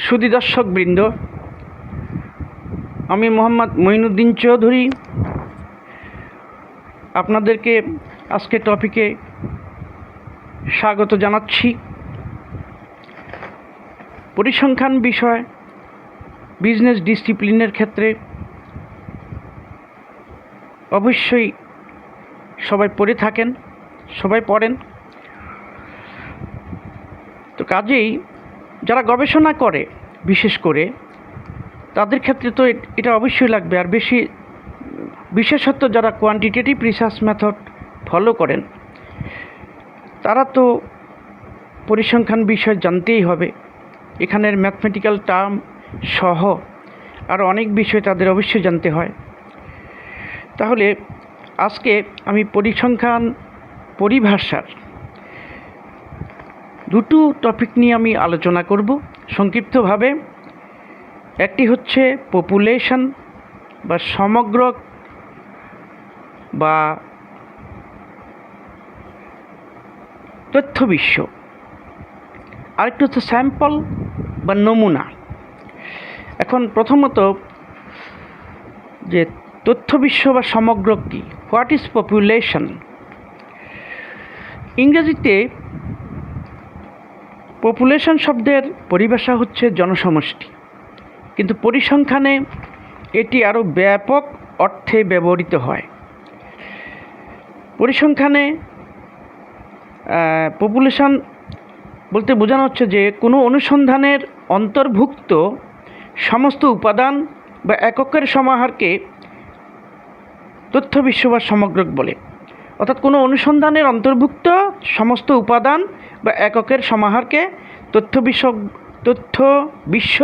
সুধী দর্শকবৃন্দ, আমি মোহাম্মদ মঈনুদ্দিন চৌধুরী আপনাদেরকে আজকে টপিকে স্বাগত জানাচ্ছি। পরিসংখ্যান বিষয় বিজনেস ডিসিপ্লিনের ক্ষেত্রে অবশ্যই সবাই পড়েন। তো কাজেই যারা গবেষণা করে বিশেষ করে তাদের ক্ষেত্রে তো এটা অবশ্যই লাগবে। আর বিশেষত যারা কোয়ান্টিটেটিভ রিসার্চ মেথড ফলো করেন তারা তো পরিসংখ্যান বিষয় জানতেই হবে। এখানের ম্যাথমেটিক্যাল টার্ম সহ আর অনেক বিষয় তাদের অবশ্যই জানতে হয়। তাহলে আজকে আমি পরিসংখ্যান পরিভাষার দুটো টপিক নিয়ে আমি আলোচনা করব সংক্ষিপ্তভাবে। একটি হচ্ছে পপুলেশন বা সমগ্র বা তথ্য বিশ্ব, আরেকটি হচ্ছে স্যাম্পল বা নমুনা। এখন প্রথমত যে তথ্য বিশ্ব বা সমগ্র কি, হোয়াট ইজ পপুলেশন? ইংরেজিতে পপুলেশন শব্দের পরিভাষা হচ্ছে জনসমষ্টি, কিন্তু পরিসংখ্যানে এটি আরও ব্যাপক অর্থে ব্যবহৃত হয়। পরিসংখ্যানে পপুলেশন বলতে বোঝানো হচ্ছে যে কোনো অনুসন্ধানের অন্তর্ভুক্ত সমস্ত উপাদান বা এককের সমাহারকে তথ্য বিশ্ব বা সমগ্রক বলে। অর্থাৎ কোনো অনুসন্ধানের অন্তর্ভুক্ত সমস্ত উপাদান বা এককের সমাহারকে তথ্য বিশ্ব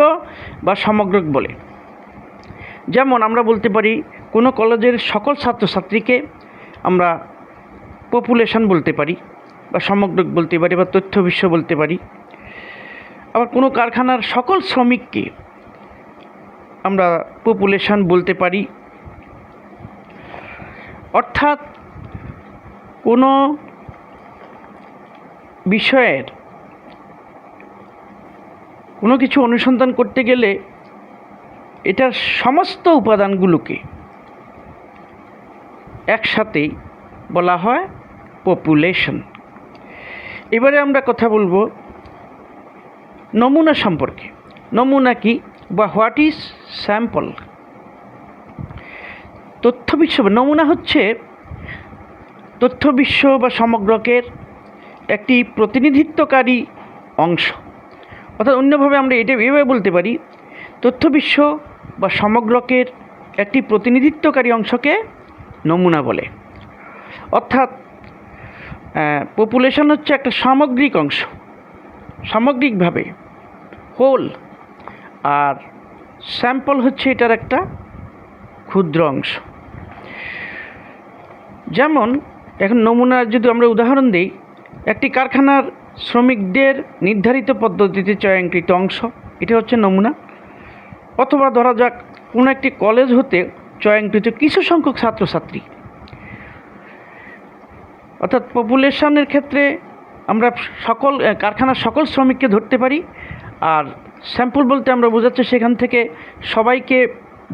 বা সমগ্রক বলে। যেমন আমরা বলতে পারি কোনো কলেজের সকল ছাত্রছাত্রীকে আমরা পপুলেশন বলতে পারি বা সমগ্রক বলতে পারি বা তথ্য বিশ্ব বলতে পারি। আবার কোনো কারখানার সকল শ্রমিককে আমরা পপুলেশন বলতে পারি। অর্থাৎ কোনো বিষয়ের কোনো কিছু অনুসন্ধান করতে গেলে এটার সমস্ত উপাদানগুলোকে একসাথেই বলা হয় পপুলেশন। এবারে আমরা কথা বলবো নমুনা সম্পর্কে। নমুনা কি বা হোয়াট ইজ স্যাম্পল? তথ্য বিশ্ব নমুনা হচ্ছে তথ্য বিশ্ব বা সমগ্রকের একটি প্রতিনিধিত্বকারী অংশ। অর্থাৎ অন্যভাবে আমরা এভাবে বলতে পারি, তথ্য বিশ্ব বা সমগ্রকের একটি প্রতিনিধিত্বকারী অংশকে নমুনা বলে। অর্থাৎ পপুলেশন হচ্ছে একটা সামগ্রিক অংশ, সামগ্রিকভাবে হোল, আর স্যাম্পল হচ্ছে এটার একটা ক্ষুদ্র অংশ। যেমন এখন নমুনার যদি আমরা উদাহরণ দিই, একটি কারখানার শ্রমিকদের নির্ধারিত পদ্ধতিতে চয়নকৃত অংশ, এটা হচ্ছে নমুনা। অথবা ধরা যাক কোনো একটি কলেজ হতে চয়নকৃত কিছু সংখ্যক ছাত্রছাত্রী। অর্থাৎ পপুলেশনের ক্ষেত্রে আমরা কারখানার সকল শ্রমিককে ধরতে পারি। আর স্যাম্পল বলতে আমরা বোঝাচ্ছি সেখান থেকে সবাইকে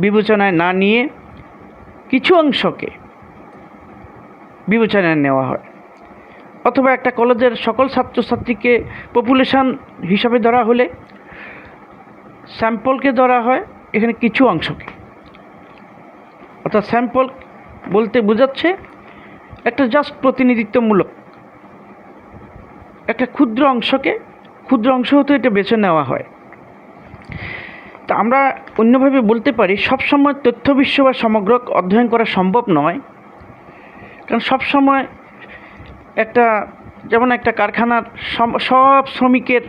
বিবেচনায় না নিয়ে কিছু অংশকে বিবেচনায় নেওয়া হয়। অথবা একটা কলেজের সকল ছাত্রছাত্রীকে পপুলেশন হিসাবে ধরা হলে স্যাম্পলকে ধরা হয় এখানে কিছু অংশকে। অর্থাৎ স্যাম্পল বলতে বোঝাচ্ছে একটা জাস্ট প্রতিনিধিত্বমূলক একটা ক্ষুদ্র অংশ হতে এটা বেছে নেওয়া হয়। তা আমরা অন্যভাবে বলতে পারি, সবসময় তথ্য বিশ্ব বা সমগ্রক অধ্যয়ন করা সম্ভব নয়। কারণ সবসময় যেমন একটা কারখানার সব শ্রমিকের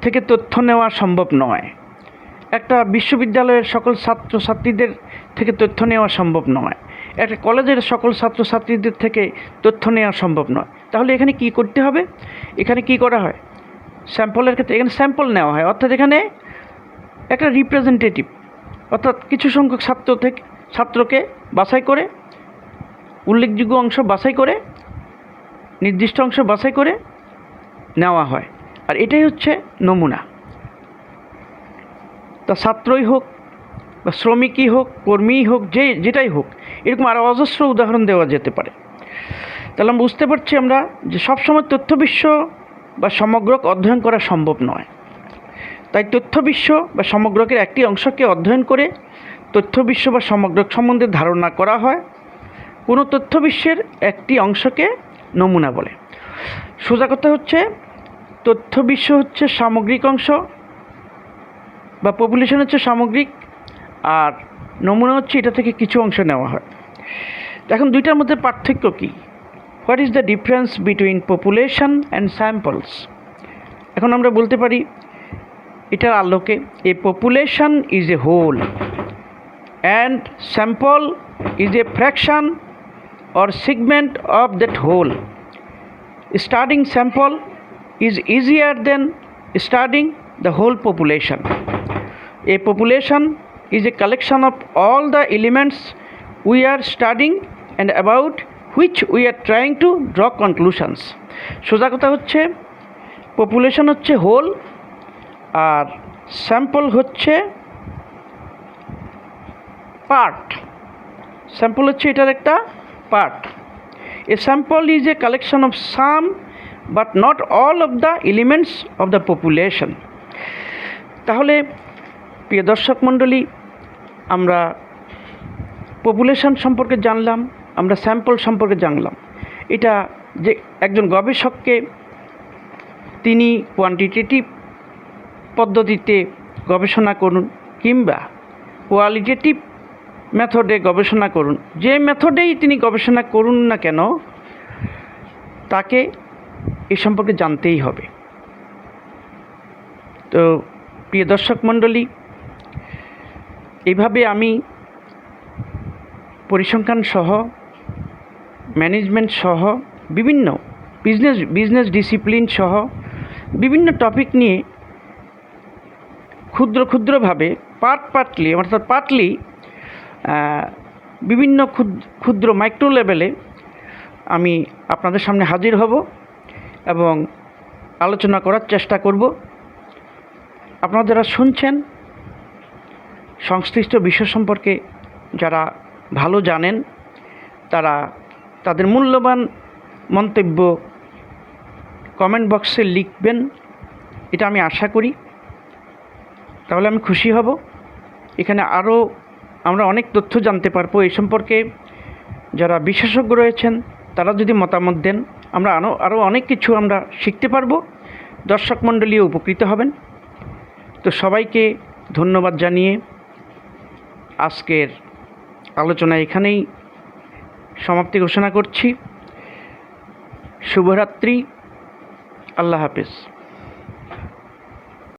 থেকে তথ্য নেওয়া সম্ভব নয়, একটা বিশ্ববিদ্যালয়ের সকল ছাত্রছাত্রীদের থেকে তথ্য নেওয়া সম্ভব নয়, একটা কলেজের সকল ছাত্রছাত্রীদের থেকে তথ্য নেওয়া সম্ভব নয়। তাহলে এখানে কি করতে হবে? এখানে কি করা হয়? স্যাম্পলের ক্ষেত্রে এখানে স্যাম্পল নেওয়া হয়। অর্থাৎ এখানে একটা রিপ্রেজেন্টেটিভ, অর্থাৎ কিছু সংখ্যক ছাত্রকে বাছাই করে, উল্লেখযোগ্য অংশ বাছাই করে, নির্দিষ্ট অংশ বাছাই করে নেওয়া হয়, আর এটাই হচ্ছে নমুনা। তা ছাত্রই হোক বা শ্রমিকই হোক, কর্মীই হোক, যেটাই হোক, এরকম আরও অজস্র উদাহরণ দেওয়া যেতে পারে। তাহলে আমরা বুঝতে পারছি আমরা যে সবসময় তথ্য বিশ্ব বা সমগ্রক অধ্যয়ন করা সম্ভব নয়। তাই তথ্য বিশ্ব বা সমগ্রকের একটি অংশকে অধ্যয়ন করে তথ্য বিশ্ব বা সমগ্রক সম্বন্ধে ধারণা করা হয়। কোনো তথ্য বিশ্বের একটি অংশকে নমুনা বলে। সোজা কথা হচ্ছে, তথ্য বিশ্ব হচ্ছে সামগ্রিক অংশ বা পপুলেশন হচ্ছে সামগ্রিক, আর নমুনা হচ্ছে এটা থেকে কিছু অংশ নেওয়া হয়। এখন দুইটার মধ্যে পার্থক্য কী? What is the difference between population and samples? এখন আমরা বলতে পারি এটার আলোকে, a population is a whole and sample is a fraction or segment of that whole. Studying sample is easier than studying the whole population. A population is a collection of all the elements we are studying and about which we are trying to draw conclusions. সোজা কথা হচ্ছে, population হচ্ছে whole আর sample হচ্ছে part. Sample হচ্ছে এটার একটা part. A sample is a collection of some but not all of the elements of the population. তাহলে প্রিয় দর্শক মণ্ডলী, আমরা পপুলেশন সম্পর্কে জানলাম, আমরা স্যাম্পল সম্পর্কে জানলাম। এটা যে একজন গবেষককে তিনি কোয়ান্টিটেটিভ পদ্ধতিতে গবেষণা করুন কিংবা কোয়ালিটেটিভ মেথডে গবেষণা করুন, যে মেথডেই তিনি গবেষণা করুন না কেন, তাকে এ সম্পর্কে জানতেই হবে। তো প্রিয় দর্শক মণ্ডলী, এইভাবে আমি পরিসংখ্যান সহ, ম্যানেজমেন্ট সহ, বিভিন্ন বিজনেস ডিসিপ্লিন সহ বিভিন্ন টপিক নিয়ে ক্ষুদ্রভাবে পার্টলি অর্থাৎ পার্টলি বিভিন্ন ক্ষুদ্র মাইক্রো লেভেলে আমি আপনাদের সামনে হাজির হব এবং আলোচনা করার চেষ্টা করব। আপনারা যারা শুনছেন, সংশ্লিষ্ট বিষয় সম্পর্কে যারা ভালো জানেন, তারা তাদের মূল্যবান মন্তব্য কমেন্ট বক্সে লিখবেন, এটা আমি আশা করি। তাহলে আমি খুশি হব। এখানে আমরা অনেক তথ্য জানতে পারবো। এই সম্পর্কে যারা বিশেষজ্ঞ রয়েছেন তারা যদি মতামত দেন, আমরা আরও অনেক কিছু আমরা শিখতে পারবো, দর্শক মণ্ডলীও উপকৃত হবেন। তো সবাইকে ধন্যবাদ জানিয়ে আজকের আলোচনা এখানেই সমাপ্তি ঘোষণা করছি। শুভরাত্রি, আল্লাহ হাফেজ।